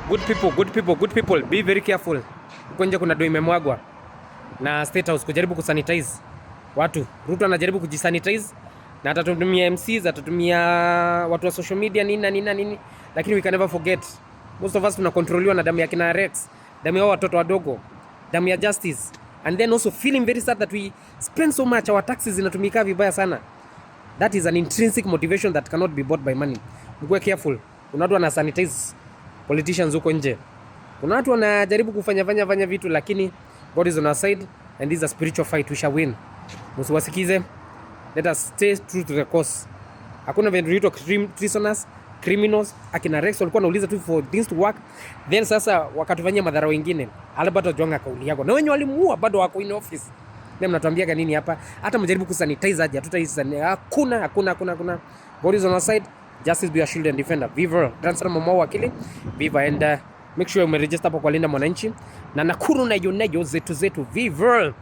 Good people, be very careful. Huko nje kuna doi imemwagwa na State House kujaribu kusanitize watu. Ruto anajaribu kujisanitize na atatumia MCs, atatumia watu wa social media nini, lakini we can never forget, most of us tunakontroliwa na damu ya kina Rex, damu ya watoto wadogo, damu ya Justice, and then also feeling very sad that we spend so much, our taxes zinatumika vibaya sana. That is an intrinsic motivation that cannot be bought by money. Mkuwe careful. Kuna watu wana sanitize politicians huko nje. Kuna watu wanajaribu kufanya vitu, lakini God is on our side and this is a spiritual fight, we shall win. Msiwasikize. Let us stay true to the cause. Hakuna vendrito prisoners, criminals. Akina Rex walikuwa wanauliza tu for things to work. Then sasa wakatufanyia madhara wengine. Albert Ojwanga kauli yako. Na wenye walimuua bado wako in office. Ndio mnatuambiaga nini hapa? Hata mjaribu kusanitize aje, hatutaisani. Hakuna. God is on our side. Justice be a shield and defender. Viva Transfer Mama Wakili. Viva and make sure umeregister hapo kwa Linda Mwananchi. Na Nakuru na Yoneyo zetu. Viva.